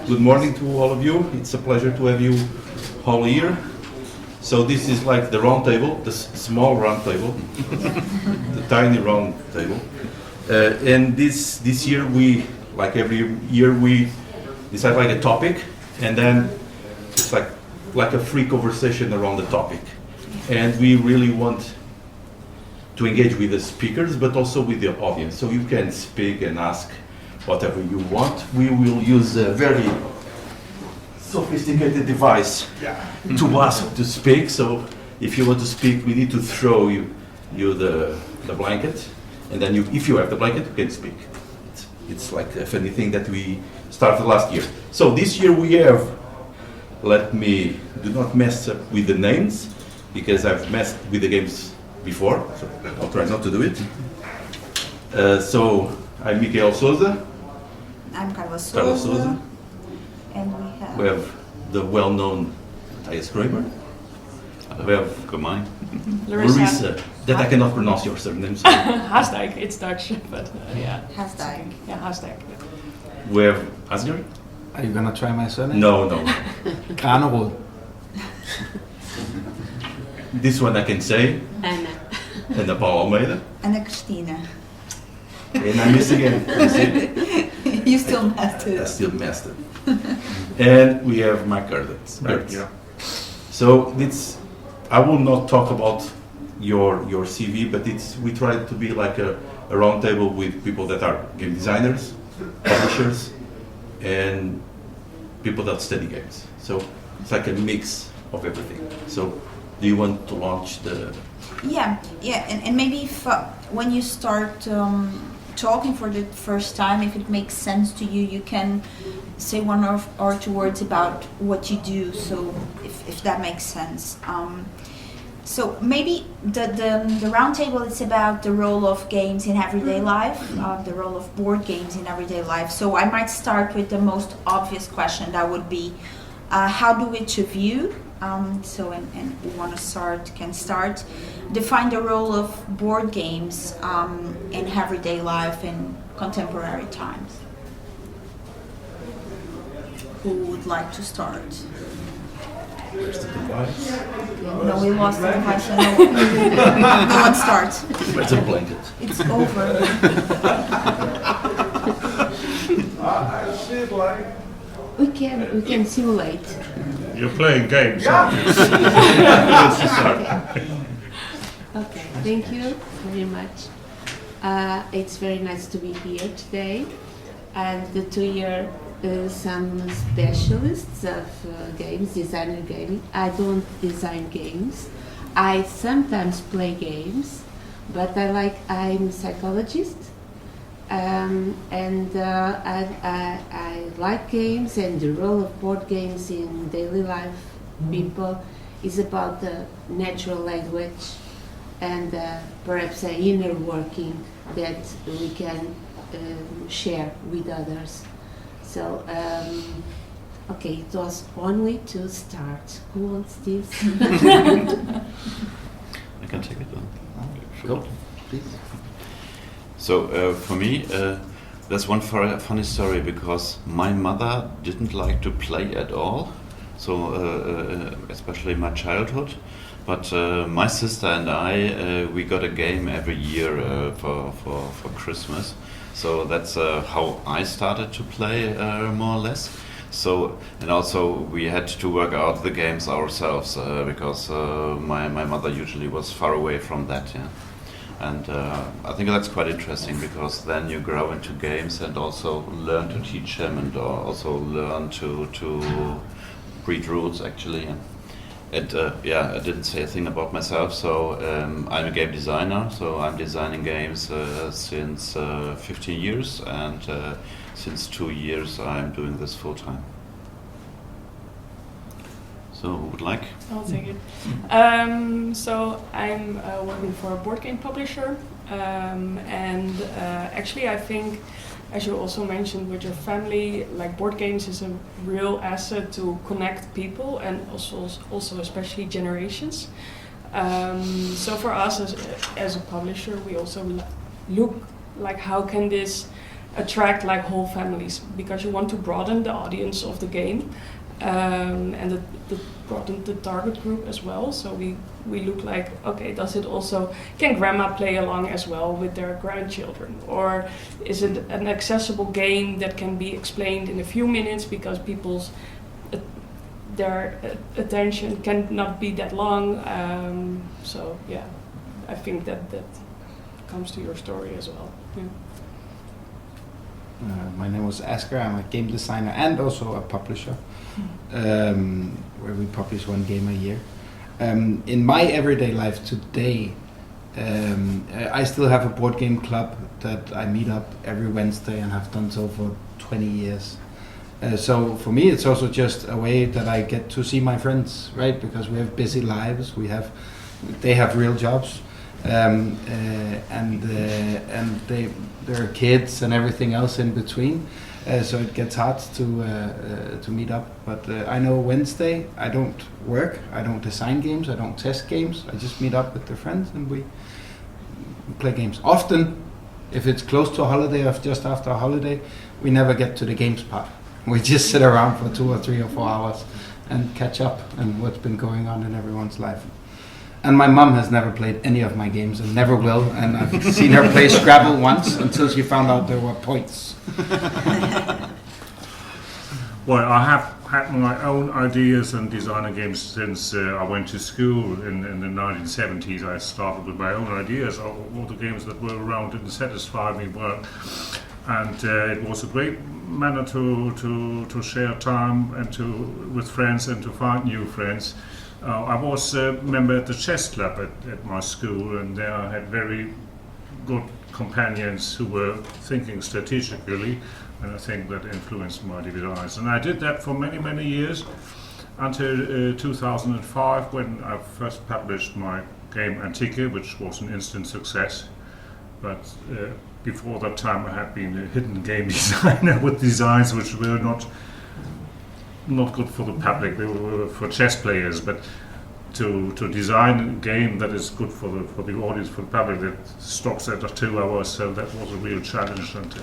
Good morning to all of you. It's a pleasure to have you all here. So this is like the round table, the small round table, the tiny round table. And this year we, like every year, we decide like a topic, and then it's like a free conversation around the topic. And we really want to engage with the speakers, but also with the audience. So you can speak and ask whatever you want. We will use a very sophisticated device to ask to speak. So if you want to speak, we need to throw you the blanket, and then if you have the blanket, you can speak. It's like a funny thing that we started last year. So this year we have, let me do not mess up with the names, because I've messed with the games before, so I'll try not to do it. So I'm Micael Sousa. I'm Carla Sousa. And we have the well-known Mathias Cramer. We have Larissa, that I cannot pronounce your surname. So. Haasdijk, it's Dutch, but yeah. Haasdijk. Yeah, Haasdijk. We have Asger. Are you gonna try my surname? No. Granerud. This one I can say. Anna. And the Paula Almeida. And Christina. And I miss again. You still messed it. I still messed it. And we have my Gerdts. Yeah. So I will not talk about your CV, but we try to be like a round table with people that are game designers, publishers, and people that study games. So it's like a mix of everything. So do you want to launch the... Yeah, and maybe if, when you start talking for the first time, if it makes sense to you, you can say one or two words about what you do, so if that makes sense. So maybe the round table is about the role of games in everyday life, the role of board games in everyday life. So I might start with the most obvious question, that would be, how do each of you, and who want to start can start, define the role of board games in everyday life in contemporary times? Who would like to start? Where's the device? No, we lost the device. No one starts. Where's the blanket? It's over. I see it like... We can simulate. You're playing games, aren't you? Okay, thank you very much. It's very nice to be here today, and to hear some specialists of games, designer games. I don't design games. I sometimes play games, but I'm a psychologist, and I like games, and the role of board games in daily life people is about the natural language and perhaps an inner working that we can share with others. So, okay, it was only to start. Who wants this? I can take it on. Go, please. So for me, there's one funny story, because my mother didn't like to play at all, so especially in my childhood. But my sister and I, we got a game every year for Christmas. So that's how I started to play, more or less. So, and also we had to work out the games ourselves, because my mother usually was far away from that, yeah. And I think that's quite interesting, because then you grow into games and also learn to teach them, and also learn to read rules, actually. And I didn't say a thing about myself, so I'm a game designer, so I'm designing games since 15 years, and since 2 years I'm doing this full time. So who would like? I'll take it. So I'm working for a board game publisher, and actually I think, as you also mentioned with your family, like board games is a real asset to connect people, and also especially generations. So for us as a publisher, we also look like how can this attract like whole families, because you want to broaden the audience of the game, and the broaden the target group as well. So we look like, okay, does it also, can grandma play along as well with their grandchildren, or is it an accessible game that can be explained in a few minutes because people's their attention cannot be that long. So yeah, I think that comes to your story as well. Yeah. My name was Asger. I'm a game designer and also a publisher, where we publish one game a year. In my everyday life today, I still have a board game club that I meet up every Wednesday and have done so for 20 years. So for me, it's also just a way that I get to see my friends, right? Because we have busy lives. They have real jobs, and there are kids and everything else in between. So it gets hard to meet up. But I know Wednesday I don't work. I don't design games. I don't test games. I just meet up with the friends and we play games. Often, if it's close to a holiday or just after a holiday, we never get to the games part. We just sit around for 2 or 3 or 4 hours and catch up on what's been going on in everyone's life. And my mum has never played any of my games and never will. And I've seen her play Scrabble once until she found out there were points. Well, I have had my own ideas and designer games since I went to school in the 1970s. I started with my own ideas of all the games that were around didn't satisfy me well. And it was a great manner to share time and with friends and to find new friends. I was a member at the chess club at my school, and there I had very good companions who were thinking strategically, and I think that influenced my designs. And I did that for many, many years until 2005, when I first published my game Antique, which was an instant success. But before that time I had been a hidden game designer with designs which were not good for the public. They were for chess players, but to design a game that is good for the audience, for the public, that stops at 2 hours, so that was a real challenge, and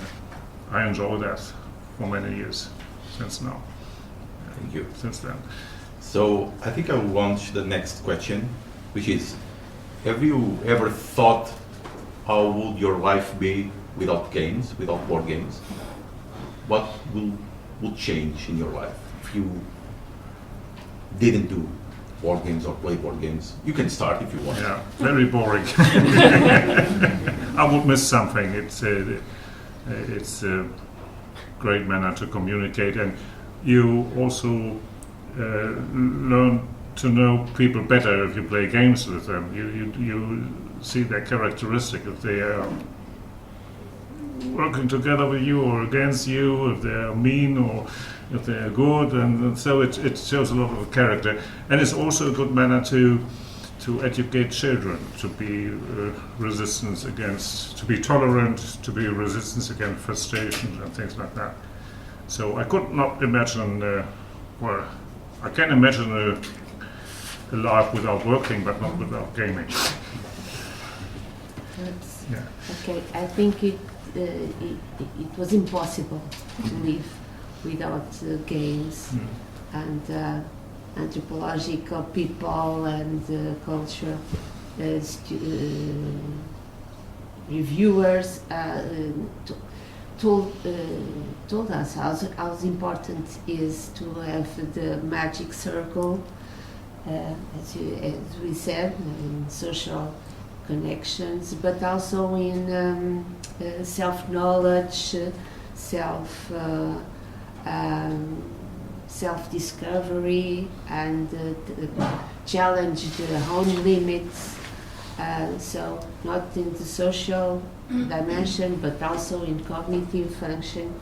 I enjoyed that for many years since now. Thank you. Since then. So I think I will launch the next question, which is, have you ever thought how would your life be without games, without board games? What would change in your life if you didn't do board games or play board games? You can start if you want. Yeah, very boring. I would miss something. It's a great manner to communicate, and you also learn to know people better if you play games with them. You see their characteristic, if they are working together with you or against you, if they are mean or if they are good, and so it shows a lot of character. And it's also a good manner to educate children, to be to be tolerant, to be resistant against frustration and things like that. So I could not imagine, I can imagine a life without working, but not without gaming. Yeah. Okay, I think it was impossible to live without games and anthropological people and culture reviewers told us how important is to have the magic circle, as we said, in social connections, but also in self-knowledge, self-discovery, and challenge the own limits. So not in the social dimension, but also in cognitive function,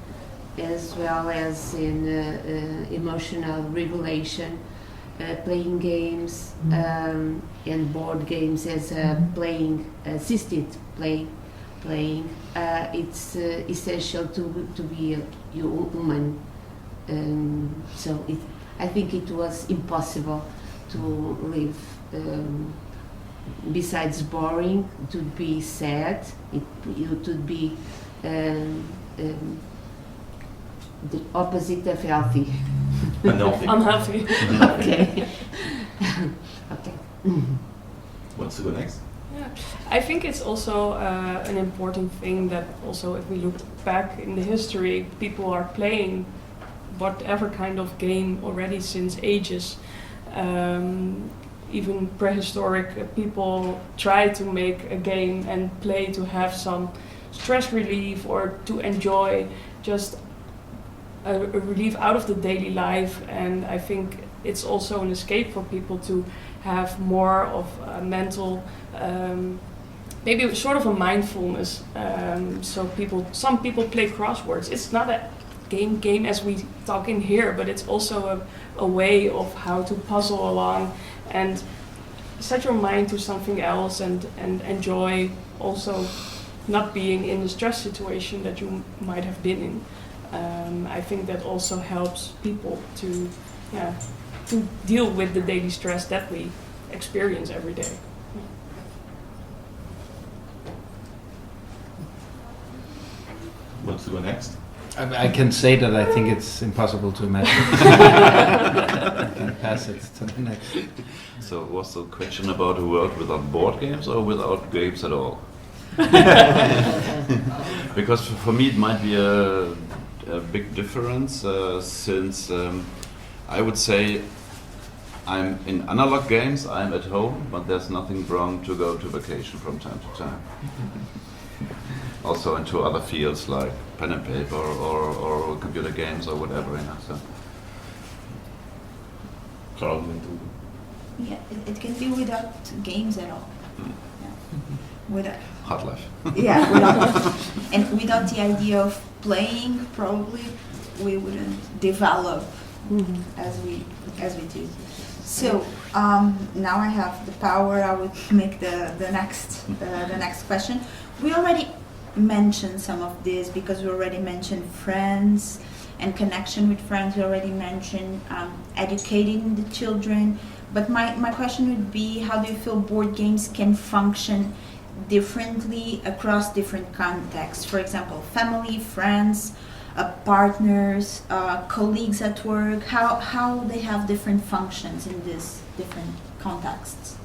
as well as in emotional regulation. Playing games and board games as assisted playing. It's essential to be a human. So I think it was impossible to live. Besides boring, to be sad, it would be the opposite of healthy. Unhealthy. Unhealthy. Okay. Okay. Wants to go next? Yeah, I think it's also an important thing that also if we look back in the history, people are playing whatever kind of game already since ages. Even prehistoric people try to make a game and play to have some stress relief or to enjoy just a relief out of the daily life. And I think it's also an escape for people to have more of a mental, maybe sort of a mindfulness. So some people play crosswords. It's not a game as we talk in here, but it's also a way of how to puzzle along and set your mind to something else and enjoy also not being in the stress situation that you might have been in. I think that also helps people to deal with the daily stress that we experience every day. Wants to go next? I can say that I think it's impossible to imagine. I can pass it to the next. So was the question about a world without board games or without games at all? Because for me it might be a big difference since I would say I'm in analog games, I'm at home, but there's nothing wrong to go to vacation from time to time. Also into other fields like pen and paper or computer games or whatever, you know. So. Carl, Yeah, it can be without games at all. Yeah. Without, Hard life. yeah, and without the idea of playing, probably we wouldn't develop as we do. So now I have the power. I would make the next question. We already mentioned some of this because we already mentioned friends and connection with friends. We already mentioned educating the children. But my question would be, how do you feel board games can function differently across different contexts? For example, family, friends, partners, colleagues at work. How they have different functions in these different contexts?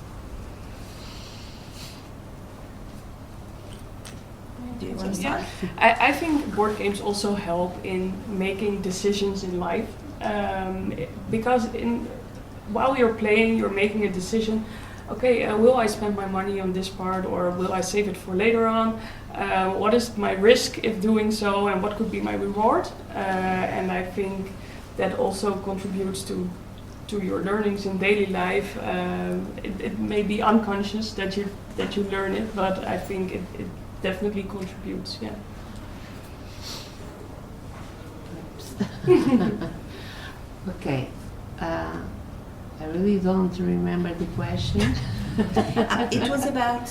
Do you want to start? I think board games also help in making decisions in life, because while you're playing, you're making a decision. Okay, will I spend my money on this part, or will I save it for later on? What is my risk if doing so, and what could be my reward? And I think that also contributes to your learnings in daily life. It may be unconscious that you learn it, but I think it definitely contributes. Yeah. Okay. I really don't remember the question. It was about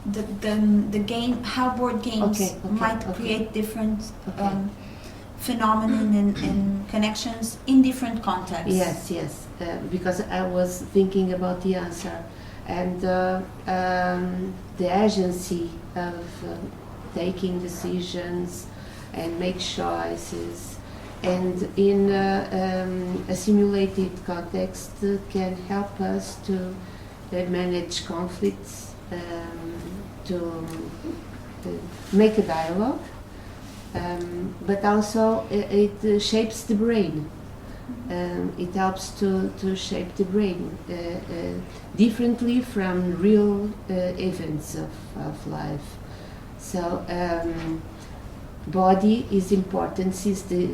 the game, how board games might create different phenomenon and connections in different contexts. Yes, because I was thinking about the answer, and the agency of taking decisions and make choices. And in a simulated context can help us to manage conflicts, to make a dialogue, but also it shapes the brain. It helps to shape the brain differently from real events of life. So body is important since the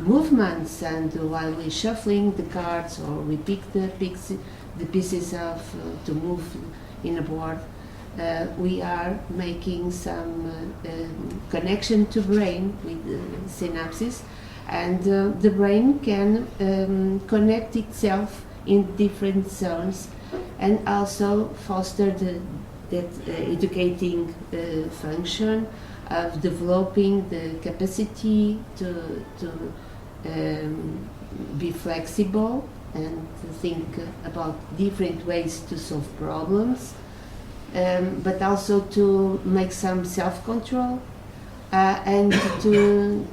movements, and while we're shuffling the cards or we pick the pieces of to move in a board, we are making some connection to brain with synapses, and the brain can connect itself in different zones and also foster that educating function of developing the capacity to be flexible and to think about different ways to solve problems, but also to make some self-control and to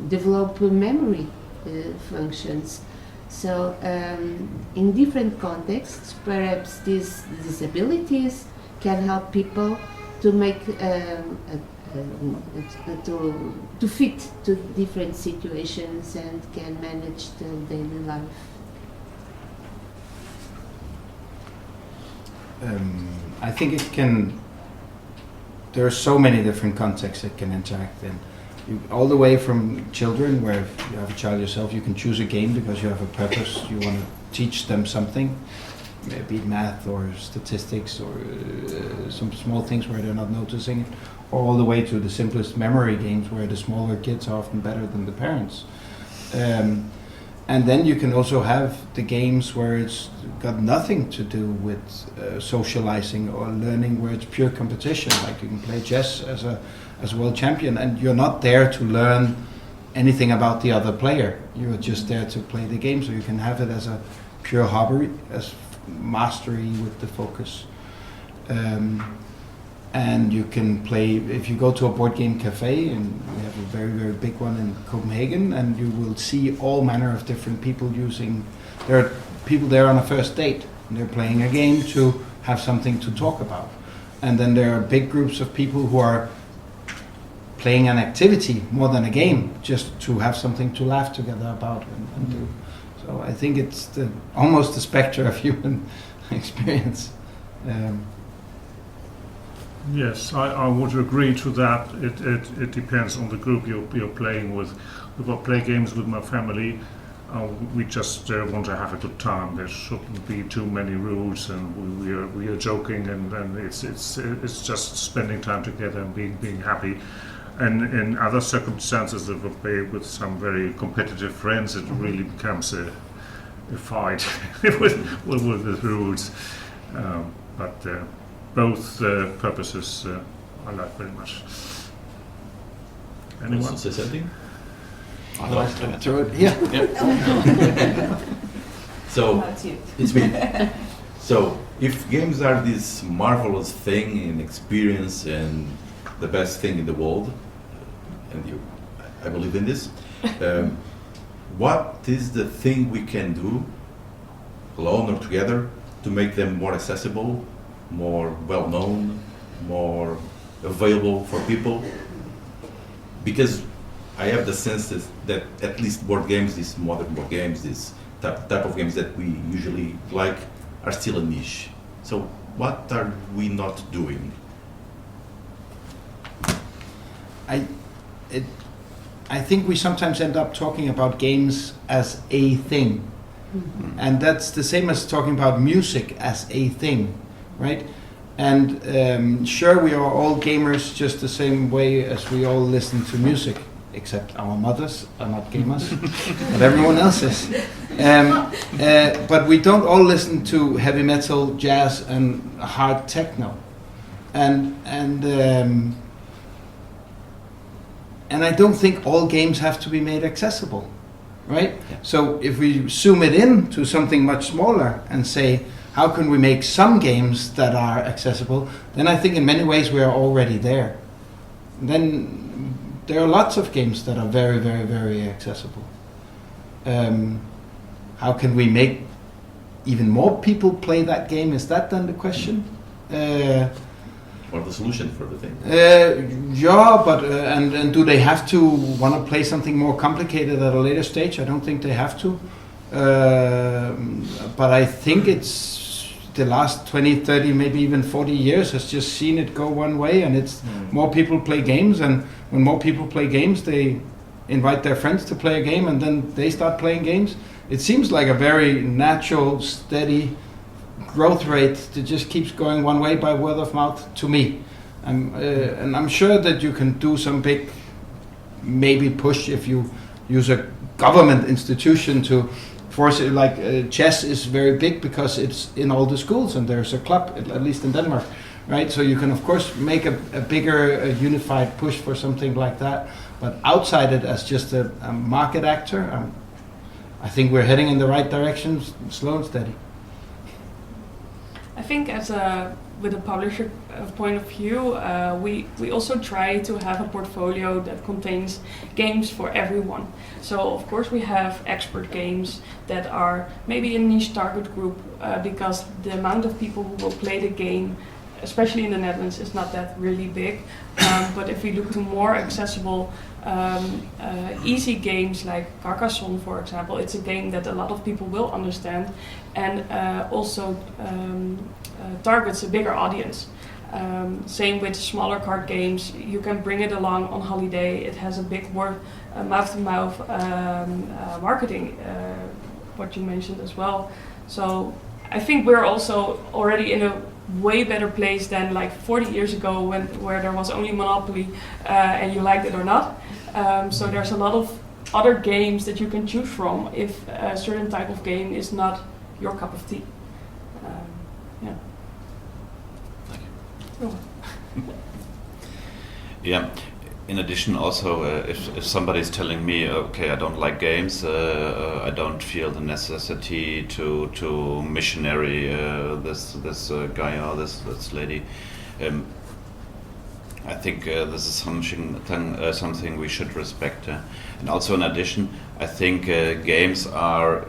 develop memory functions. So in different contexts, perhaps these disabilities can help people to make to fit to different situations and can manage the daily life. I think it can. There are so many different contexts it can interact in. All the way from children, where if you have a child yourself, you can choose a game because you have a purpose. You want to teach them something, maybe math or statistics or some small things where they're not noticing it, or all the way to the simplest memory games where the smaller kids are often better than the parents. And then you can also have the games where it's got nothing to do with socializing or learning, where it's pure competition. Like you can play chess as a world champion, and you're not there to learn anything about the other player. You're just there to play the game, so you can have it as a pure hobby, as mastery with the focus. And you can play, if you go to a board game cafe, and we have a very, very big one in Copenhagen, and you will see all manner of different people using, there are people there on a first date, and they're playing a game to have something to talk about. And then there are big groups of people who are playing an activity more than a game, just to have something to laugh together about and do. So I think it's almost the spectrum of human experience. Yes, I would agree to that. It depends on the group you're playing with. If I play games with my family, we just want to have a good time. There shouldn't be too many rules, and we are joking, and it's just spending time together and being happy. And in other circumstances, if I play with some very competitive friends, it really becomes a fight with the rules. But both purposes I like very much. Anyone? Want to say something? I like that. Throw it here. So it's me. So if games are this marvelous thing and experience and the best thing in the world, and I believe in this, what is the thing we can do, alone or together, to make them more accessible, more well-known, more available for people? Because I have the sense that at least board games, these modern board games, this type of games that we usually like, are still a niche. So what are we not doing? I think we sometimes end up talking about games as a thing. Mm-hmm. And that's the same as talking about music as a thing, right? And sure, we are all gamers just the same way as we all listen to music, except our mothers are not gamers, but everyone else is. But we don't all listen to heavy metal, jazz, and hard techno. And I don't think all games have to be made accessible, right? Yeah. So if we zoom it in to something much smaller and say, how can we make some games that are accessible, then I think in many ways we are already there. Then there are lots of games that are very, very, very accessible. How can we make even more people play that game? Is that then the question? Or the solution for the thing? Yeah, but and do they have to want to play something more complicated at a later stage? I don't think they have to. But I think it's the last 20, 30, maybe even 40 years has just seen it go one way, and it's more people play games, and when more people play games, they invite their friends to play a game, and then they start playing games. It seems like a very natural, steady growth rate that just keeps going one way by word of mouth to me. And I'm sure that you can do some big maybe push if you use a government institution to force it, like chess is very big because it's in all the schools and there's a club, at least in Denmark, right? So you can of course make a bigger unified push for something like that, but outside it as just a market actor, I think we're heading in the right direction, slow and steady. I think with a publisher point of view, we also try to have a portfolio that contains games for everyone. So of course we have expert games that are maybe a niche target group because the amount of people who will play the game, especially in the Netherlands, is not that really big. But if we look to more accessible, easy games like Carcassonne, for example, it's a game that a lot of people will understand, and also targets a bigger audience. Same with smaller card games. You can bring it along on holiday. It has a big word, mouth-to-mouth marketing, what you mentioned as well. So I think we're also already in a way better place than like 40 years ago where there was only Monopoly and you liked it or not. So there's a lot of other games that you can choose from if a certain type of game is not your cup of tea. Yeah. Thank you. Yeah. In addition, also, if somebody's telling me, okay, I don't like games, I don't feel the necessity to missionary this guy or this lady, I think this is something we should respect. And also, in addition, I think games are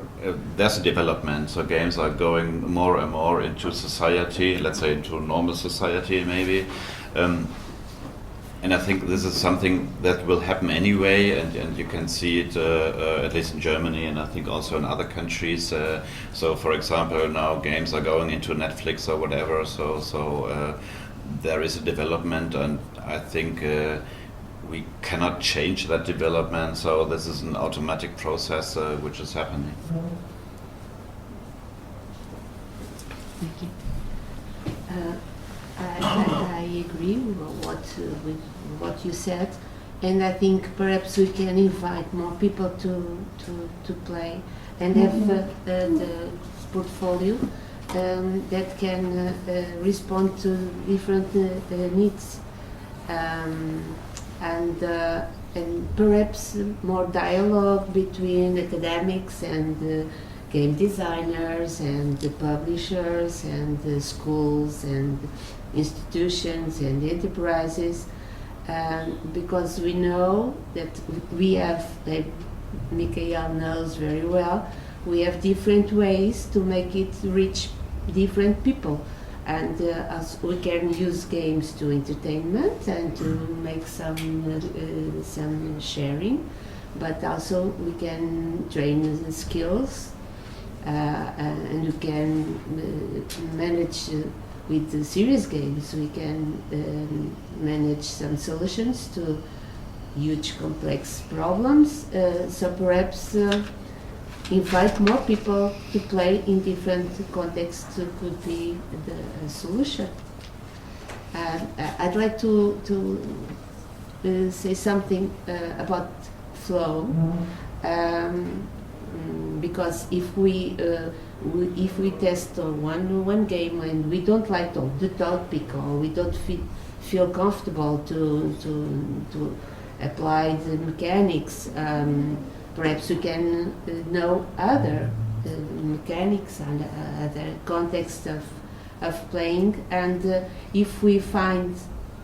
there's a development. So games are going more and more into society. Let's say into normal society, maybe. And I think this is something that will happen anyway, and you can see it at least in Germany, and I think also in other countries. So, for example, now games are going into Netflix or whatever. So there is a development, and I think we cannot change that development. So this is an automatic process which is happening. Thank you. I agree with what you said, and I think perhaps we can invite more people to play and have the portfolio that can respond to different needs, and perhaps more dialogue between academics and game designers and the publishers and the schools and institutions and enterprises, because we know that we have, like Micael knows very well, we have different ways to make it reach different people, and as we can use games to entertainment and to make some sharing, but also we can train the skills. And we can manage with the serious games. We can manage some solutions to huge complex problems. So perhaps invite more people to play in different contexts could be the solution. I'd like to say something about flow. Because if we test one game and we don't like the topic or we don't feel comfortable to apply the mechanics, perhaps we can know other mechanics and other contexts of playing. And if we find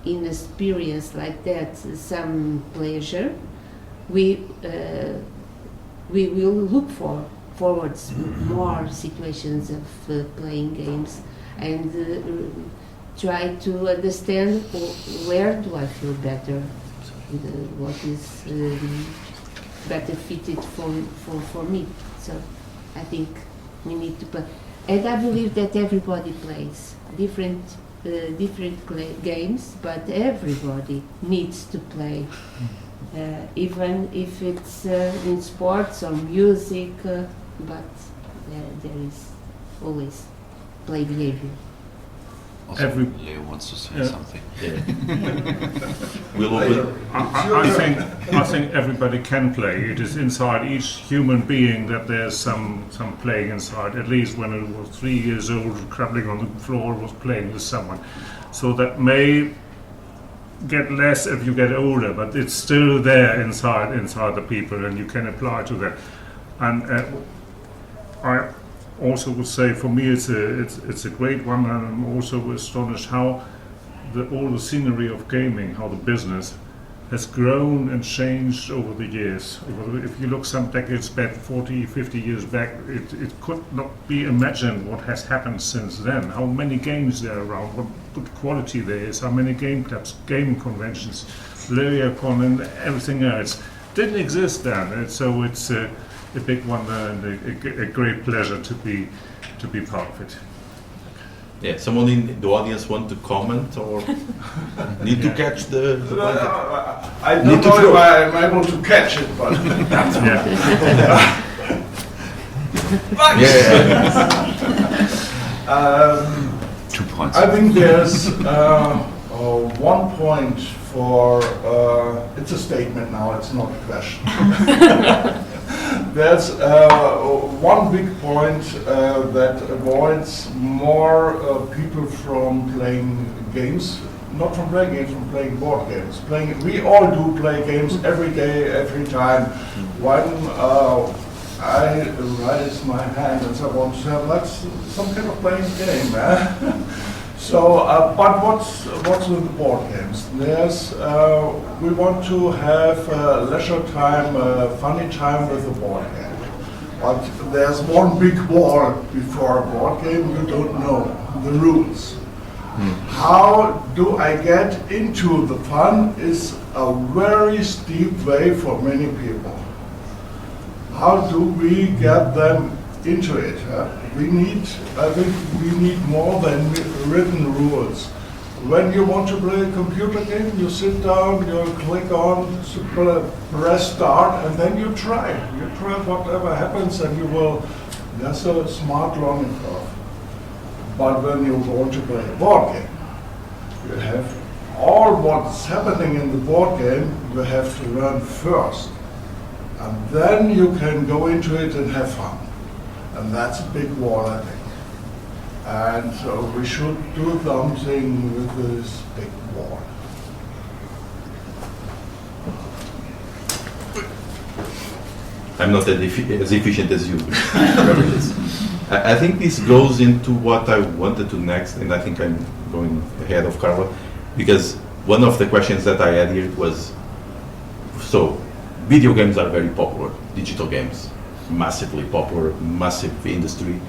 in an experience like that some pleasure, we will look forwards more situations of playing games and try to understand where do I feel better, what is better fitted for me. So I think we need to play, and I believe that everybody plays different games, but everybody needs to play. Even if it's in sports or music, but there is always play behavior. Also, Leo wants to say something. I think everybody can play. It is inside each human being that there's some playing inside. At least when I was 3 years old, crumbling on the floor, was playing with someone. So that may get less if you get older, but it's still there inside the people, and you can apply to that. And also would say for me it's a great one, and I'm also astonished how all the scenery of gaming, how the business has grown and changed over the years. If you look some decades back, 40, 50 years back, it could not be imagined what has happened since then. How many games there are around, what good quality there is, how many game clubs, gaming conventions, Leiriacon and everything else didn't exist then. And so it's a big wonder and a great pleasure to be part of it. Yeah, someone in the audience want to comment or need to catch the blanket? I don't know if I'm able to catch it, but Yeah. 2 points. I think there's 1 point for, it's a statement now, it's not a question. There's one big point that avoids more people from playing games, not from playing games, from playing board games. We all do play games every day, every time. When I raise my hand and say, I want to have like some kind of playing game. So, but what's with the board games? We want to have leisure time, funny time with a board game. But there's one big wall before a board game, you don't know the rules. How do I get into the fun is a very steep way for many people. How do we get them into it? I think we need more than written rules. When you want to play a computer game, you sit down, you click on, press start, and then you try. You try whatever happens, and that's a smart learning curve. But when you want to play a board game, you have all what's happening in the board game, you have to learn first. And then you can go into it and have fun. And that's a big wall, I think. And so we should do something with this big wall. I'm not as efficient as you. I think this goes into what I wanted to next, and I think I'm going ahead of Carla, because one of the questions that I had here was, so video games are very popular, digital games, massively popular, massive industry,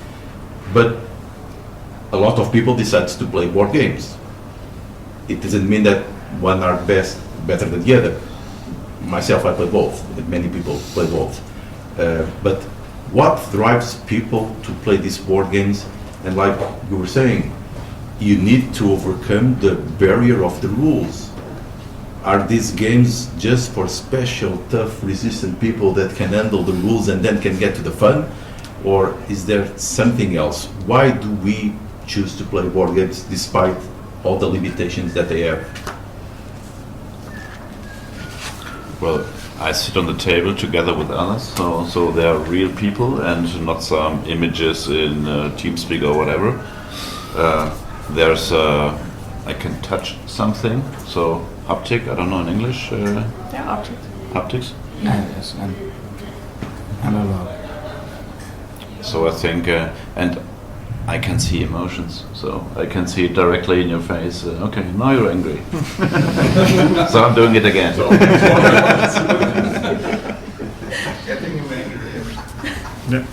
but a lot of people decide to play board games. It doesn't mean that one are better than the other. Myself, I play both, and many people play both. But what drives people to play these board games? And like you were saying, you need to overcome the barrier of the rules. Are these games just for special, tough, resistant people that can handle the rules and then can get to the fun? Or is there something else? Why do we choose to play board games despite all the limitations that they have? Well, I sit on the table together with others, so they are real people and not some images in TeamSpeak or whatever. I can touch something, so haptic, I don't know in English. Haptics. Haptics? Yes, and a lot. So I think, and I can see emotions, so I can see it directly in your face. Okay, now you're angry. So I'm doing it again. Getting angry. Yeah.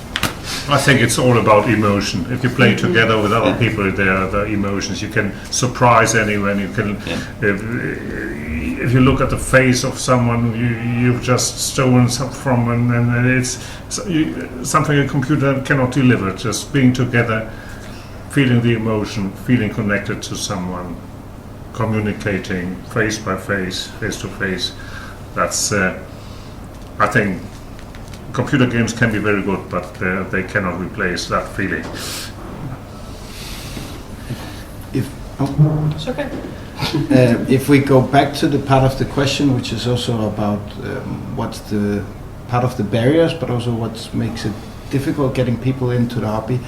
I think it's all about emotion. If you play together with other people, there are the emotions. You can surprise anyone. You can, if you look at the face of someone you've just stolen something from, and it's something a computer cannot deliver. Just being together, feeling the emotion, feeling connected to someone, communicating face by face, face to face. That's, I think. Computer games can be very good, but they cannot replace that feeling. It's okay. If we go back to the part of the question, which is also about what's the part of the barriers, but also what makes it difficult getting people into the hobby,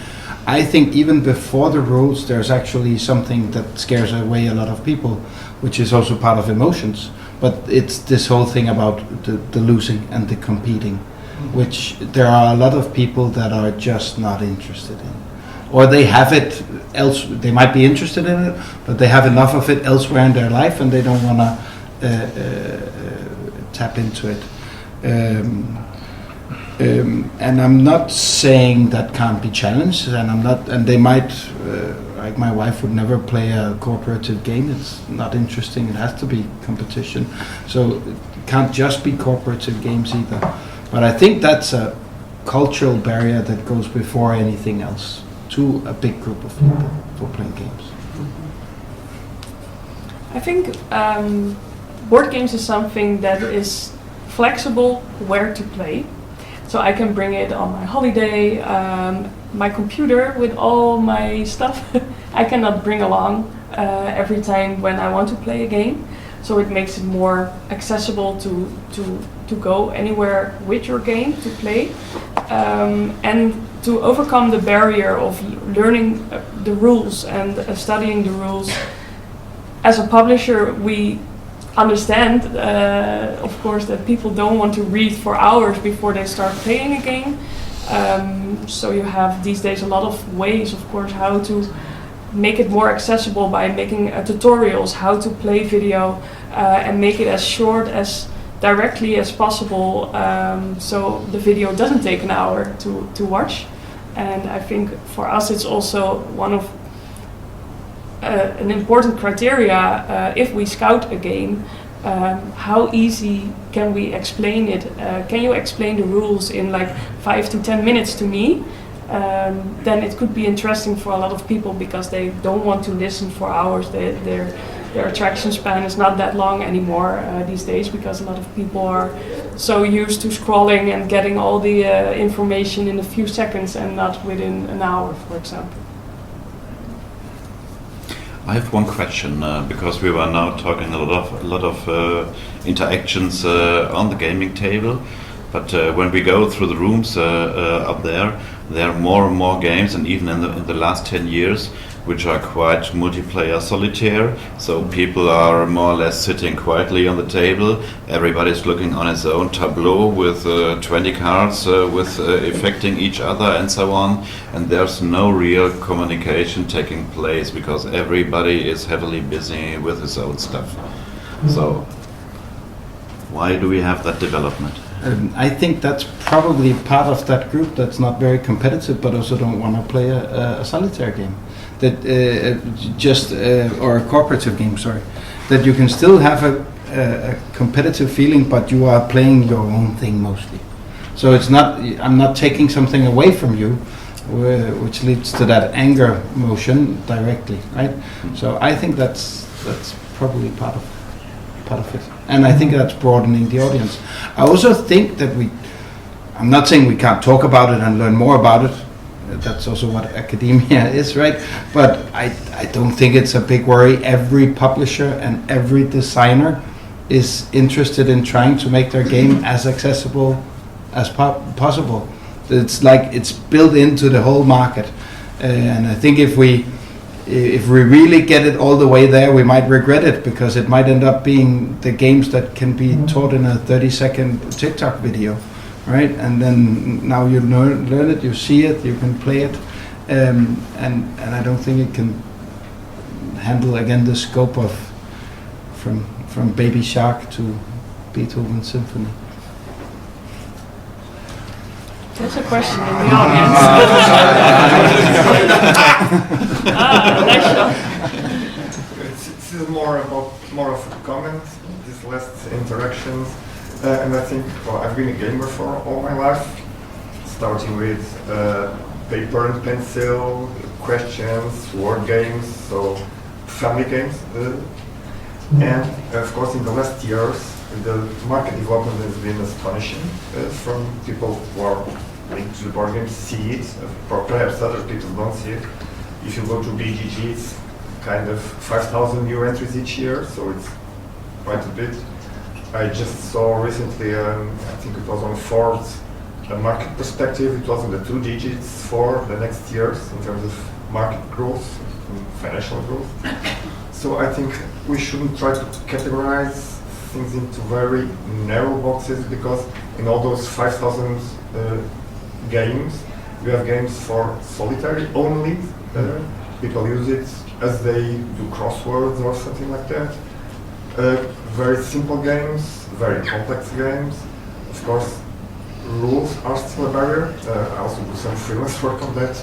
I think even before the rules, there's actually something that scares away a lot of people, which is also part of emotions. But it's this whole thing about the losing and the competing. which there are a lot of people that are just not interested in. Or they have it else. They might be interested in it, but they have enough of it elsewhere in their life, and they don't want to tap into it. And I'm not saying that can't be challenged, and I'm not. And they might, like my wife, would never play a cooperative game. It's not interesting. It has to be competition. So it can't just be cooperative games either. But I think that's a cultural barrier that goes before anything else to a big group of people for playing games. I think board games is something that is flexible where to play. So I can bring it on my holiday, my computer with all my stuff. I cannot bring along every time when I want to play a game. So it makes it more accessible to go anywhere with your game to play. And to overcome the barrier of learning the rules and studying the rules. As a publisher, we understand, of course, that people don't want to read for hours before they start playing a game. So you have these days a lot of ways, of course, how to make it more accessible by making tutorials, how to play video, and make it as short as directly as possible, so the video doesn't take an hour to watch. And I think for us it's also one of an important criteria if we scout a game. How easy can we explain it? Can you explain the rules in like 5 to 10 minutes to me? Then it could be interesting for a lot of people because they don't want to listen for hours. Their attraction span is not that long anymore these days because a lot of people are so used to scrolling and getting all the information in a few seconds and not within an hour, for example. I have one question because we were now talking a lot of interactions on the gaming table, but when we go through the rooms up there are more and more games, and even in the last 10 years, which are quite multiplayer solitaire. So people are more or less sitting quietly on the table. Everybody's looking on his own tableau with 20 cards with affecting each other and so on. And there's no real communication taking place because everybody is heavily busy with his own stuff. So why do we have that development? I think that's probably part of that group that's not very competitive, but also don't want to play a solitaire game. That or a cooperative game, sorry. That you can still have a competitive feeling, but you are playing your own thing mostly. So it's not. I'm not taking something away from you, which leads to that anger motion directly, right? So I think that's probably part of it, and I think that's broadening the audience. I also think that I'm not saying we can't talk about it and learn more about it. That's also what academia is, right? But I don't think it's a big worry. Every publisher and every designer is interested in trying to make their game as accessible as possible. It's like it's built into the whole market, and I think if we really get it all the way there, we might regret it because it might end up being the games that can be taught in a 30-second TikTok video, right? And then now you learn it, you see it, you can play it, and I don't think it can handle again the scope of from Baby Shark to Beethoven's Symphony. There's a question in the audience. Nice shot. It's more of a comment, these last interactions, and I think, well, I've been a gamer for all my life, starting with paper and pencil, questions, word games, so family games, and of course in the last years the market development has been astonishing from people who are linked to the board games, see it, perhaps other people don't see it. If you go to BGG, it's kind of 5,000 new entries each year, so it's quite a bit. I just saw recently, I think it was on Forbes, a market perspective, it was in the 2 digits for the next years in terms of market growth, and financial growth. So I think we shouldn't try to categorize things into very narrow boxes, because in all those 5,000 games, we have games for solitary only. People use it as they do crosswords or something like that. Very simple games, very complex games. Of course, rules are still a barrier. I also do some freelance work on that,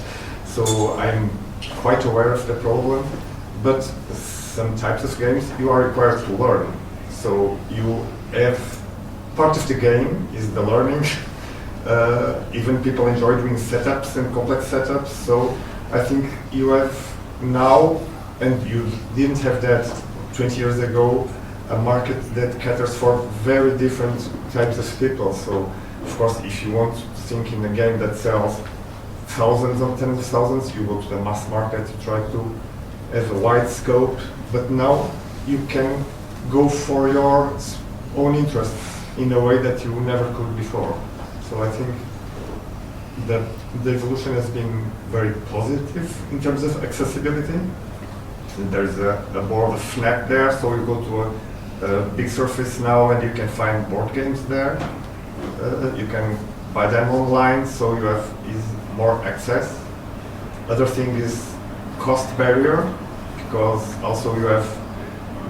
so I'm quite aware of the problem. But some types of games you are required to learn. So you have part of the game is the learning. Even people enjoy doing setups and complex setups. So I think you have now, and you didn't have that 20 years ago, a market that caters for very different types of people. So of course, if you want to think in a game that sells thousands or tens of thousands, you go to the mass market, you try to have a wide scope. But now you can go for your own interests in a way that you never could before. So I think the evolution has been very positive in terms of accessibility. There's a board of Fnac there, so you go to a big surface now and you can find board games there. You can buy them online, so you have more access. Other thing is cost barrier, because also you have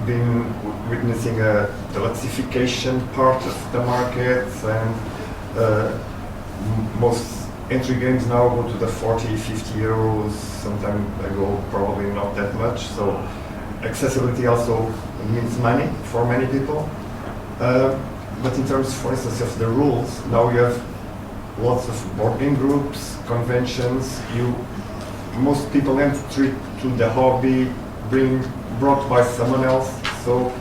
been witnessing the electrification part of the market, and most entry games now go to the 40, 50 euros, sometime ago probably not that much, so accessibility also means money for many people. But in terms, for instance, of the rules, now you have lots of board game groups, conventions. Most people enter to the hobby brought by someone else, so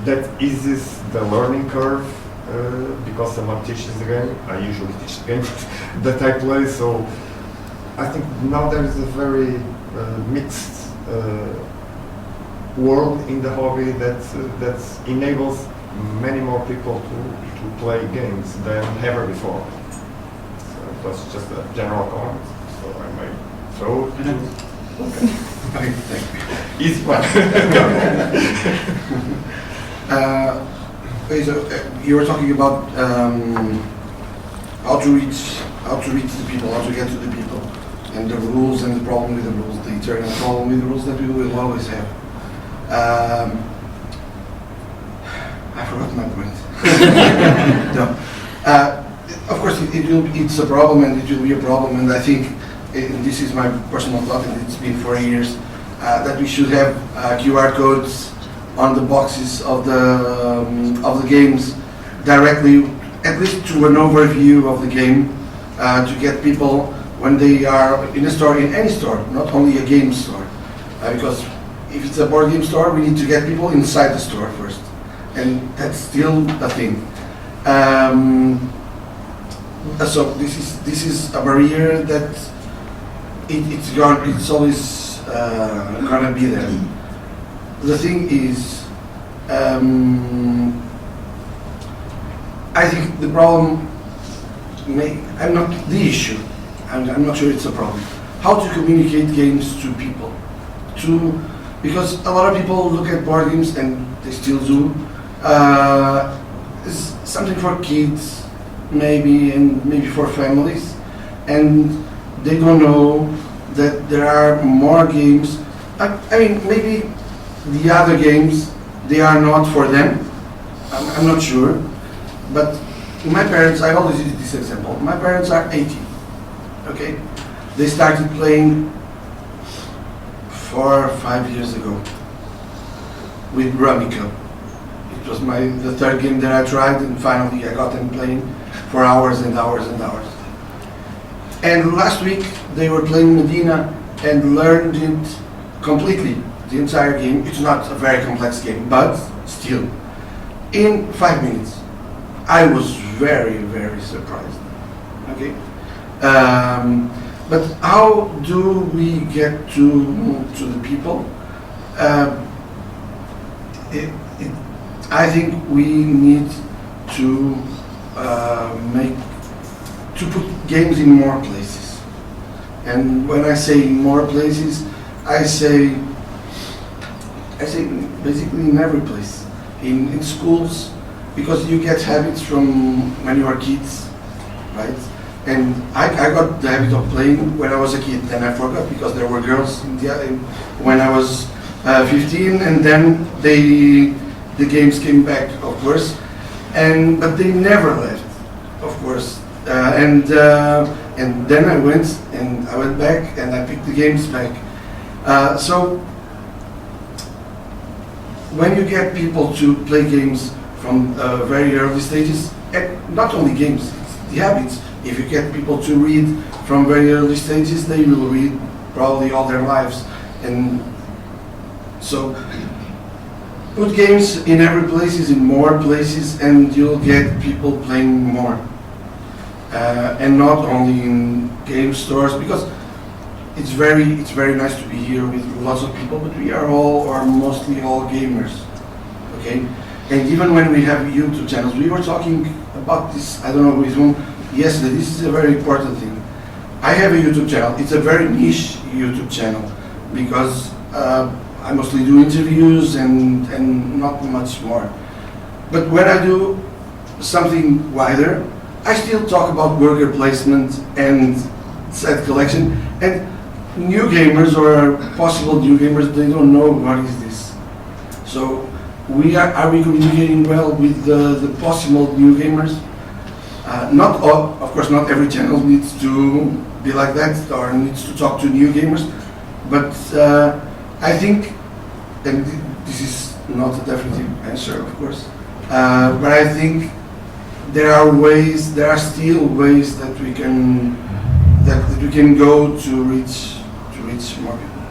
that eases the learning curve, because someone teaches the game. I usually teach the game that I play, so I think now there is a very mixed world in the hobby that enables many more people to play games than ever before. So it was just a general comment, so I might throw it to... Okay, thank you. Easy one. Okay, so you were talking about how to reach the people, how to get to the people, and the rules and the problem with the rules, the eternal problem with the rules that we will always have. I forgot my point. No. Of course, it's a problem, and it will be a problem, and I think, and this is my personal thought, and it's been 4 years, that we should have QR codes on the boxes of the games directly, at least to an overview of the game, to get people when they are in a store, in any store, not only a game store, because if it's a board game store, we need to get people inside the store first, and that's still a thing. So this is a barrier that it's always gonna be there. The thing is, I think the problem I'm not the issue. I'm not sure it's a problem. How to communicate games to people, because a lot of people look at board games, and they still do. It's something for kids, maybe, and maybe for families, and they don't know that there are more games. I mean, maybe the other games, they are not for them. I'm not sure, but my parents, I always use this example. My parents are 80, okay? They started playing 4 or 5 years ago with Rummikub. It was the third game that I tried, and finally I got them playing for hours and hours and hours. And last week they were playing Medina and learned it completely, the entire game. It's not a very complex game, but still, in 5 minutes. I was very, very surprised. Okay, but how do we get to the people? I think we need to put games in more places. And when I say in more places, I say basically in every place. in schools, because you get habits from when you are kids, right? And I got the habit of playing when I was a kid. Then I forgot because there were girls when I was 15, and then the games came back, of course, but they never left, of course. And then I went back and I picked the games back. So when you get people to play games from very early stages, and not only games, it's the habits. If you get people to read from very early stages, they will read probably all their lives. And so put games in every places, in more places, and you'll get people playing more. And not only in game stores, because it's very nice to be here with lots of people, but we are mostly all gamers, okay? And even when we have YouTube channels, we were talking about this, I don't know with whom, yesterday. This is a very important thing. I have a YouTube channel. It's a very niche YouTube channel because I mostly do interviews and not much more. But when I do something wider, I still talk about worker placement and set collection. And new gamers or possible new gamers, they don't know what is this. So are we communicating well with the possible new gamers? Not all, of course, not every channel needs to be like that or needs to talk to new gamers, but I think, and this is not a definitive answer, of course, but I think there are still ways that we can go to reach more people.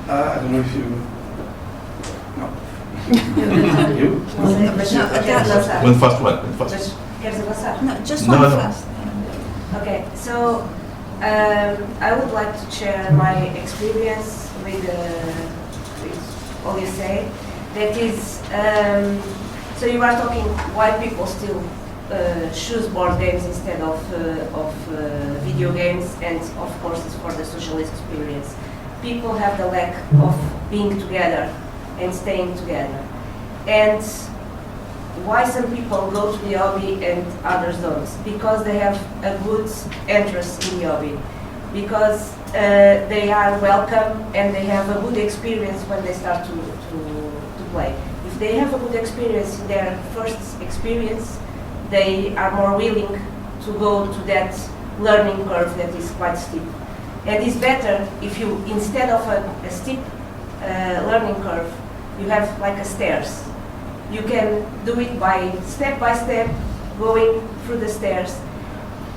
I don't know if you. No. You? One fast one. Fast. No, just No, one no. fast. Okay, so I would like to share my experience with all you say. That is, so you are talking why people still choose board games instead of video games, and of course it's for the social experience. People have the lack of being together and staying together. And why some people go to the hobby and others don't? Because they have a good interest in the hobby. Because they are welcome and they have a good experience when they start to play. If they have a good experience in their first experience, they are more willing to go to that learning curve that is quite steep. And it's better if you, instead of a steep learning curve, you have like a stairs. You can do it by step, going through the stairs.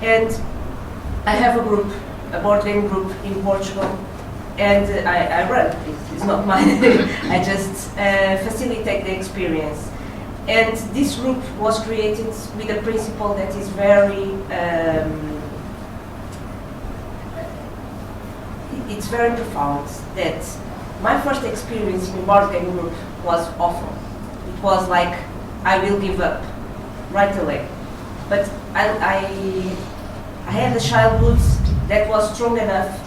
And I have a group, a board game group in Portugal, and I run. It's not mine. I just facilitate the experience. And this group was created with a principle that is very, it's very profound. That my first experience in a board game group was awful. It was like, I will give up right away. But I had a childhood that was strong enough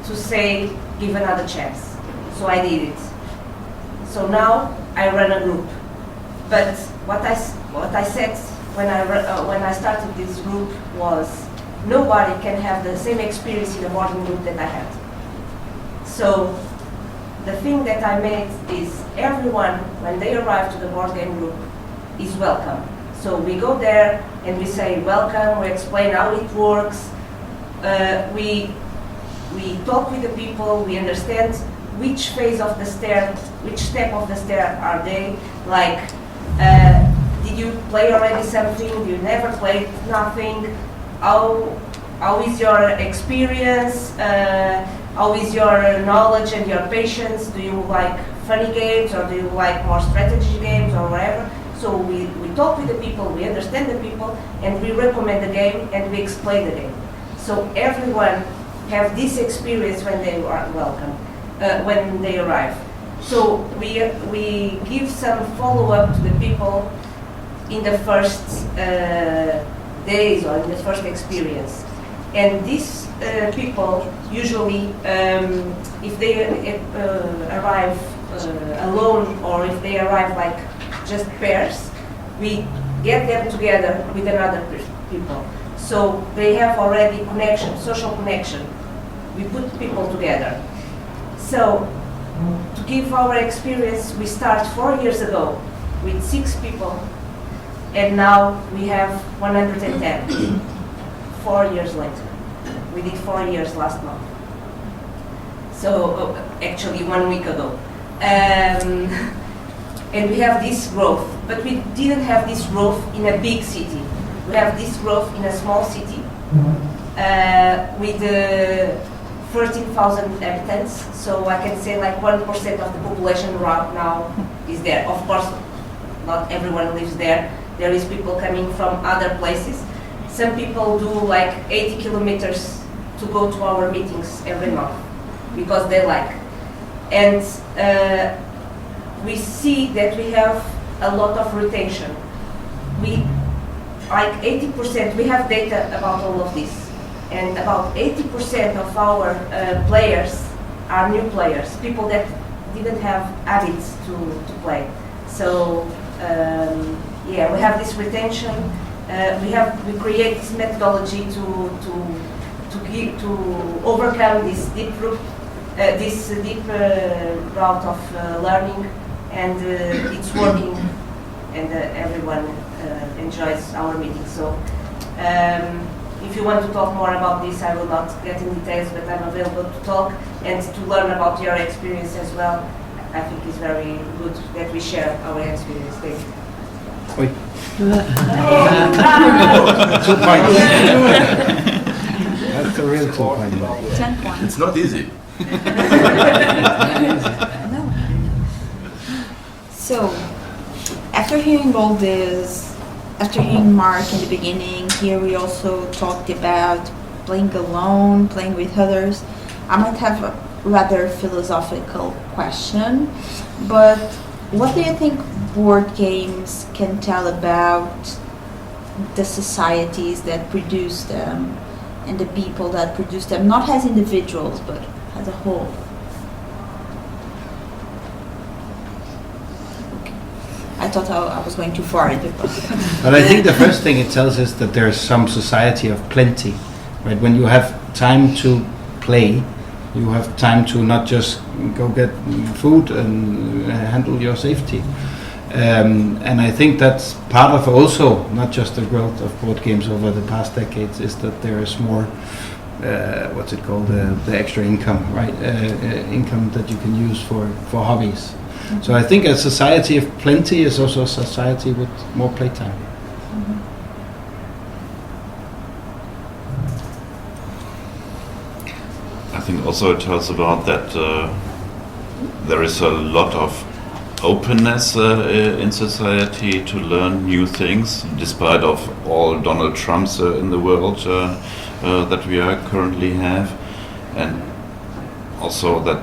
to say, give another chance. So I did it. So now I run a group. But what I said when I started this group was, nobody can have the same experience in a board game group that I had. So the thing that I made is everyone, when they arrive to the board game group, is welcome. So we go there and we say welcome, we explain how it works, we talk with the people, we understand which phase of the stair, which step of the stair are they, like did you play already something, you never played nothing, how is your experience, how is your knowledge and your patience, do you like funny games or do you like more strategy games or whatever. So we talk with the people, we understand the people, and we recommend the game and we explain the game. So everyone have this experience when they are welcome, when they arrive. So we give some follow-up to the people in the first days or in the first experience. And these people usually, if they arrive alone or if they arrive like just pairs, we get them together with another people. So they have already connection, social connection. We put people together. So to give our experience, we start 4 years ago with 6 people, and now we have 110. 4 years later. We did 4 years last month. So actually 1 week ago. And we have this growth, but we didn't have this growth in a big city. We have this growth in a small city with 13,000 inhabitants. So I can say like 1% of the population right now is there. Of course, not everyone lives there. There is people coming from other places. Some people do like 80 kilometers to go to our meetings every month because they like. And we see that we have a lot of retention. We, like 80%, we have data about all of this. And about 80% of our players are new players, people that didn't have habits to play. So yeah, we have this retention. We create this methodology to overcome this deep route of learning, and it's working, and everyone enjoys our meetings. So if you want to talk more about this, I will not get in details, but I'm available to talk and to learn about your experience as well. I think it's very good that we share our experience. Thank you. Oi. 2 points. That's a real 2 point. 10 points. It's not easy. No. So, after hearing all this, after hearing Mark in the beginning, here we also talked about playing alone, playing with others. I might have a rather philosophical question, but what do you think board games can tell about the societies that produce them and the people that produce them, not as individuals, but as a whole? Okay. I thought I was going too far into it. But I think the first thing it tells us that there's some society of plenty, right? When you have time to play, you have time to not just go get food and handle your safety. And I think that's part of also not just the growth of board games over the past decades, is that there is more, what's it called, the extra income, right? Income that you can use for hobbies. Mm-hmm. So I think a society of plenty is also a society with more playtime. Mm-hmm. I think also it tells about that there is a lot of openness in society to learn new things, despite of all Donald Trumps in the world that we are currently have, and also that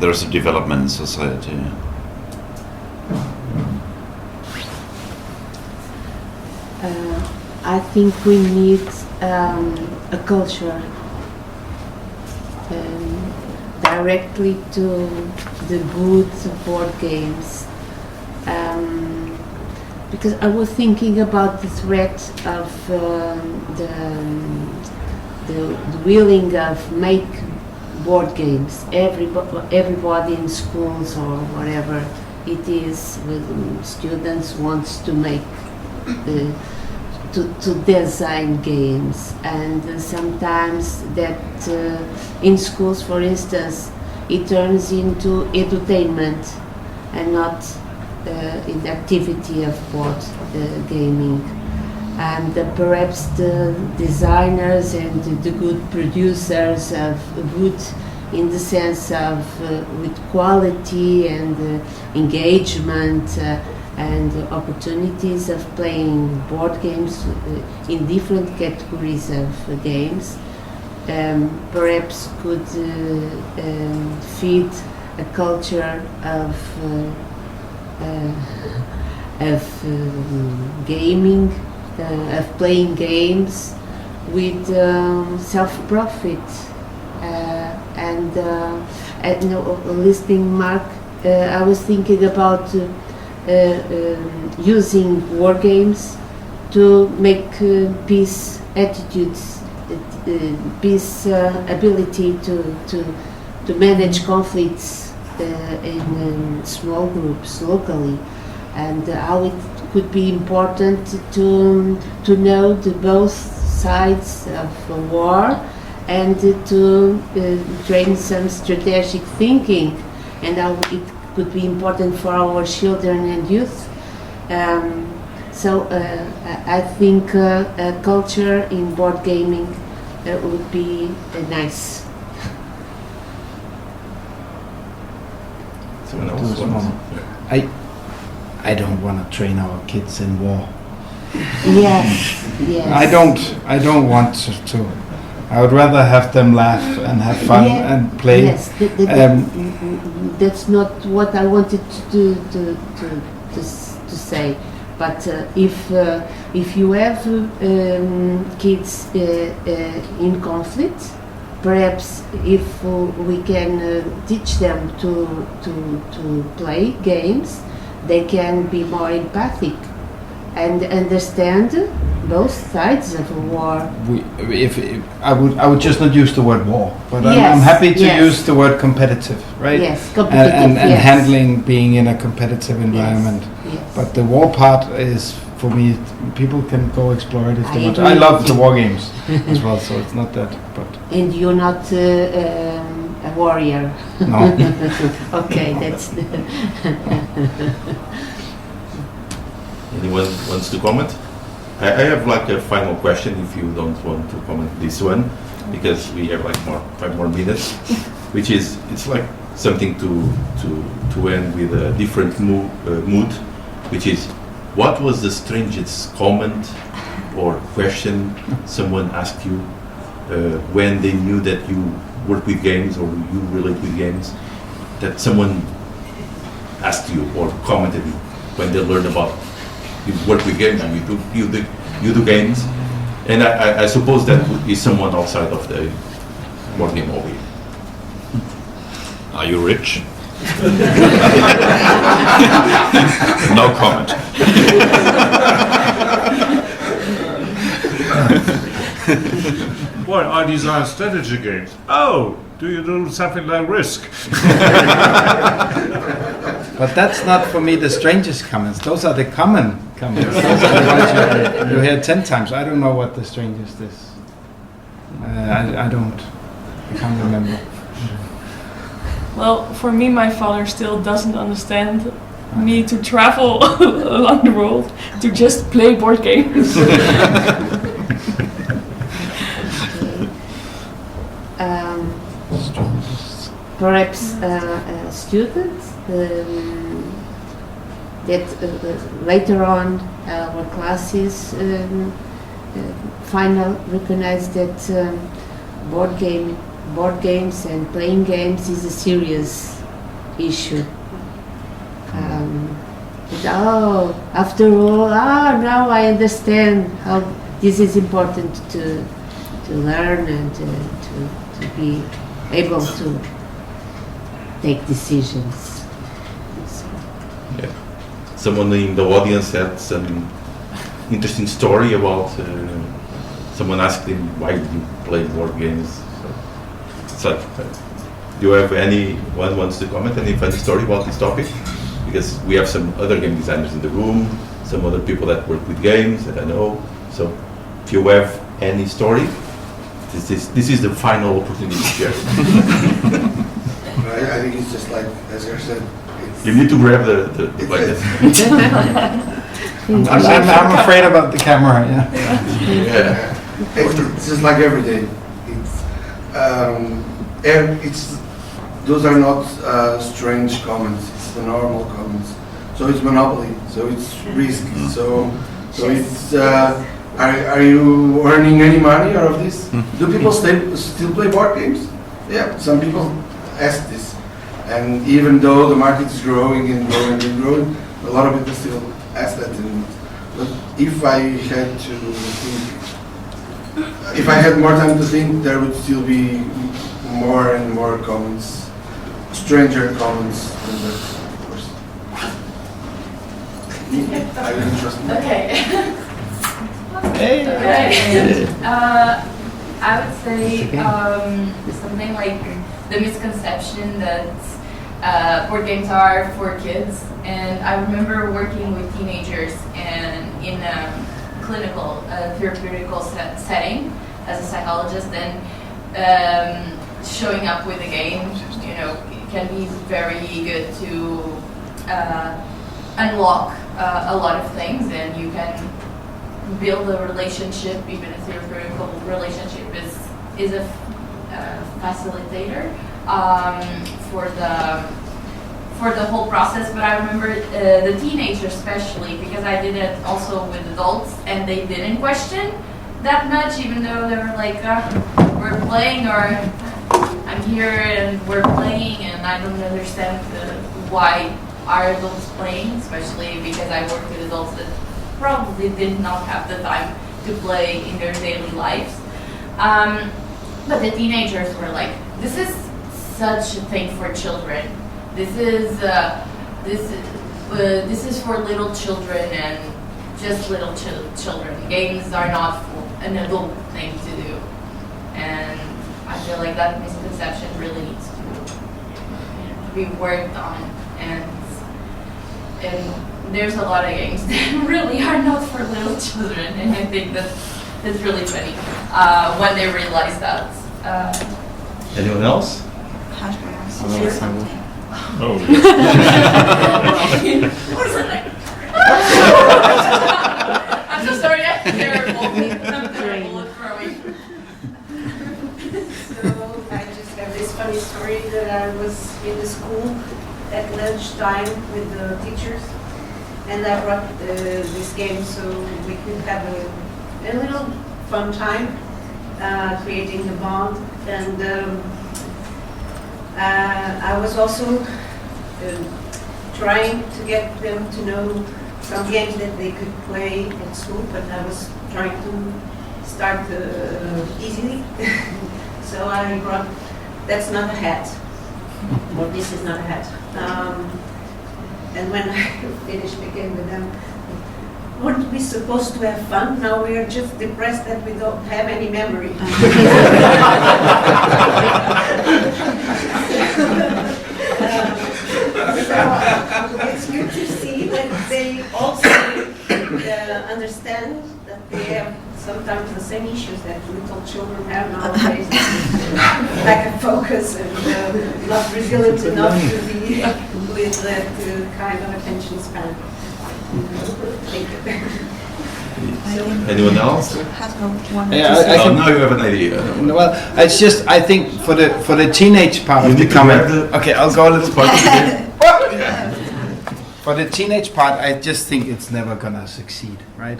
there's a development in society. I think we need a culture directly to the good board games, because I was thinking about the threat of the willing of make board games. Everybody in schools or whatever it is, with students wants to make to design games, and sometimes that in schools, for instance, it turns into entertainment and not in the activity of board gaming. And perhaps the designers and the good producers of good in the sense of with quality and engagement and opportunities of playing board games in different categories of games, perhaps could feed a culture of gaming, of playing games with self-profit. And listening Mark I was thinking about using war games to make peace attitudes, peace ability to manage conflicts in small groups locally, and how it could be important to know the both sides of a war, and to train some strategic thinking, and how it could be important for our children and youth. So I think a culture in board gaming would be nice. Someone else wants? I don't want to train our kids in war. Yes, yes. I don't want to. I would rather have them laugh and have fun and play. Yes, that's not what I wanted to say. But if you have kids in conflict, perhaps if we can teach them to play games, they can be more empathic and understand both sides of a war. I would just not use the word war, but Yes, I'm happy to yes. use the word competitive, right? Yes, competitive, and yes. handling being in a competitive environment. Yes. But the war part is, for me, people can go explore it if they I want to. agree. I love the war games as well, so it's not that. But And you're not a warrior. no. Okay, that's. Anyone wants to comment? I have like a final question if you don't want to comment this one, because we have like 5 more minutes, which is, it's like something to end with a different mood, which is, what was the strangest comment or question someone asked you when they knew that you work with games or you relate with games, that someone asked you or commented when they learned about you work with games and you do games, and I suppose that is someone outside of the board game hobby. Are you rich? No comment. Well, I design strategy games. Oh, do you do something like Risk? But that's not for me the strangest comments. Those are the common comments. Those are the ones you hear 10 times. I don't know what the strangest is. I can't remember. Well, for me, my father still doesn't understand me to travel along the world to just play board games. Perhaps students that later on our classes recognize that board games and playing games is a serious issue. After all, now I understand how this is important to learn and to be able to take decisions. Yeah. Someone in the audience had some interesting story about someone asked him why do you play board games. So, do you have anyone wants to comment any funny story about this topic? Because we have some other game designers in the room, some other people that work with games that I know. So if you have any story, this is the final opportunity to share. I think it's just like Asger said. You need to grab the like that. I'm afraid about the camera. Yeah. It's just like every day. Those are not strange comments. It's the normal comments. So it's Monopoly. So it's Risk. So it's. Are you earning any money out of this? Do people still play board games? Yeah, some people ask this. And even though the market is growing and growing and growing, a lot of people still ask that. But if I had to think, if I had more time to think, there would still be more and more comments, stranger comments than that. I really trust me. Okay. Hey. Okay. I would say something like the misconception that board games are for kids. And I remember working with teenagers and in a clinical, therapeutical setting as a psychologist, and showing up with a game, you know, can be very good to unlock a lot of things, and you can build a relationship. Even a theoretical relationship is a facilitator for the whole process. But I remember the teenagers especially, because I did it also with adults, and they didn't question that much, even though they were like, we're playing, or I'm here and we're playing, and I don't understand why are adults playing, especially because I work with adults that probably did not have the time to play in their daily lives. But the teenagers were like, this is such a thing for children. This is for little children and just little children. Games are not an adult thing to do. And I feel like that misconception really needs to be worked on. And there's a lot of games that really are not for little children, and I think that's really funny when they realize that. Anyone else? Asger wants to say something. Oh. What is it like? I'm so sorry, I'm terrible. I'm terrible at throwing. So I just have this funny story that I was in the school at lunchtime with the teachers, and I brought this game so we could have a little fun time creating the bond. And I was also trying to get them to know some games that they could play at school, but I was trying to start easily. So I brought, that's not a hat, or this is not a hat. And when I finished the game with them, weren't we supposed to have fun? Now we are just depressed that we don't have any memory. So it's good to see that they also understand that they have sometimes the same issues that little children have nowadays, lack of focus and not resilient enough to be with that kind of attention span. Thank you. Anyone else? Now you have an idea. Well, it's just, I think for the teenage part You of the need to comment. grab the- Okay, I'll go a little Sparky again. For the teenage part, I just think it's never gonna succeed, right?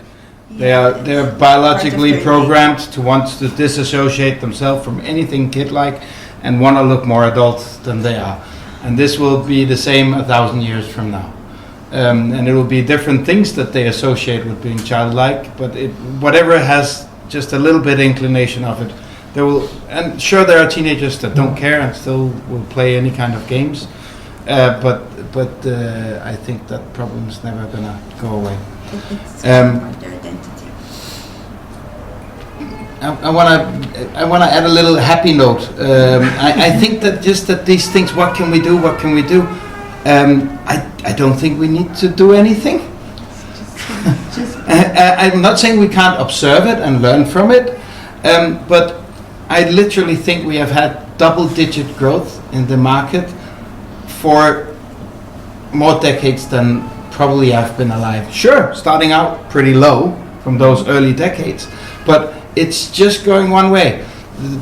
They're biologically programmed to want to disassociate themselves from anything kid-like and want to look more adult than they are. And this will be the same 1,000 years from now. And it will be different things that they associate with being childlike, but whatever has just a little bit inclination of it, there will. And sure, there are teenagers that don't care and still will play any kind of games, but I think that problem is never gonna go away. It's their identity. I want to add a little happy note. I think that just that these things, what can we do? What can we do? I don't think we need to do anything. I'm not saying we can't observe it and learn from it, but I literally think we have had double-digit growth in the market for more decades than probably I've been alive. Sure, starting out pretty low from those early decades, but it's just going one way.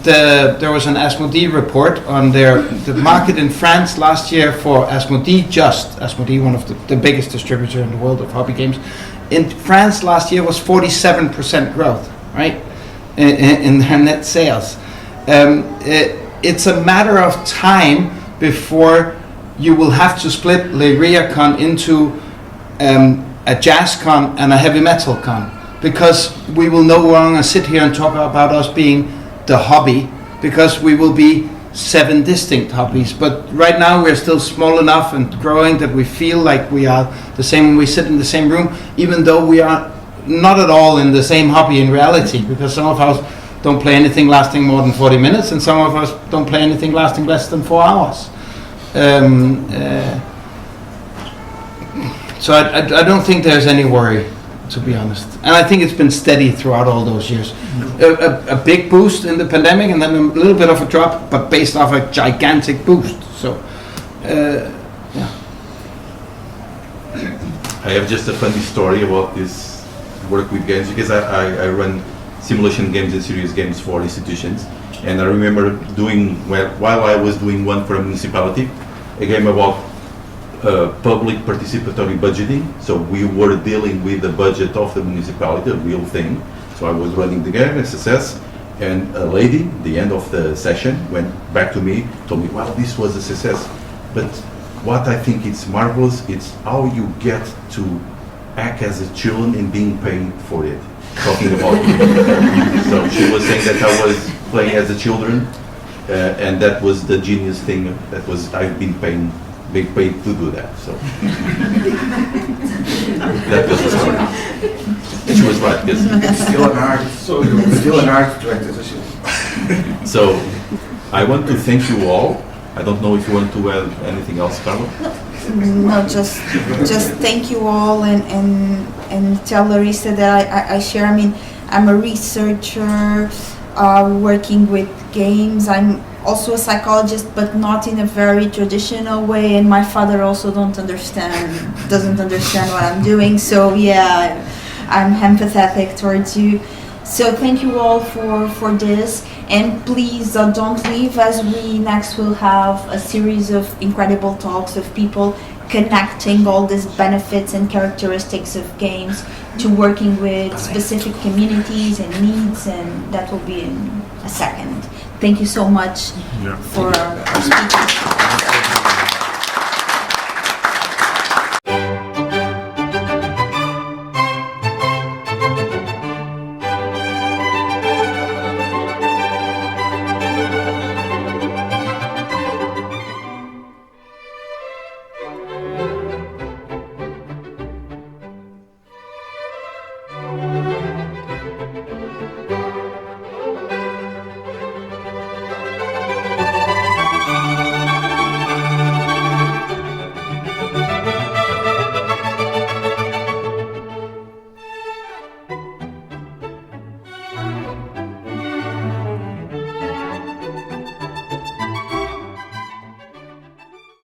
There was an Asmodee report on the market in France last year for Asmodee, one of the biggest distributor in the world of hobby games. In France last year was 47% growth, right, in their net sales. It's a matter of time before you will have to split Leiriacon into a jazz con and a heavy metal con, because we will no longer sit here and talk about us being the hobby, because we will be 7 distinct hobbies, but right now we're still small enough and growing that we feel like we are the same when we sit in the same room, even though we are not at all in the same hobby in reality, because some of us don't play anything lasting more than 40 minutes and some of us don't play anything lasting less than 4 hours. So I don't think there's any worry, to be honest. And I think it's been steady throughout all those years. A big boost in the pandemic and then a little bit of a drop, but based off a gigantic boost. So, yeah. I have just a funny story about this work with games, because I run simulation games and serious games for institutions. And I remember doing, while I was doing one for a municipality, a game about public participatory budgeting. So we were dealing with the budget of the municipality, a real thing. So I was running the game, SSS, and a lady, the end of the session, went back to me, told me, well, this was a success. But what I think is marvelous, it's how you get to act as a child and being paid for it. Talking about so she was saying that I was playing as a children, and that was the genius thing. That was, I've been paid to do that. So that was the story. She was right, because It's still an art. Still an art to act as a child. So I want to thank you all. I don't know if you want to add anything else, Carla? No, just thank you all, and tell Larissa that I share. I mean, I'm a researcher working with games. I'm also a psychologist, but not in a very traditional way. And my father also doesn't understand what I'm doing. So yeah, I'm empathetic towards you. So thank you all for this, and please don't leave, as we next will have a series of incredible talks of people connecting all these benefits and characteristics of games to working with specific communities and needs, and that will be in a second. Thank you so much for our speakers.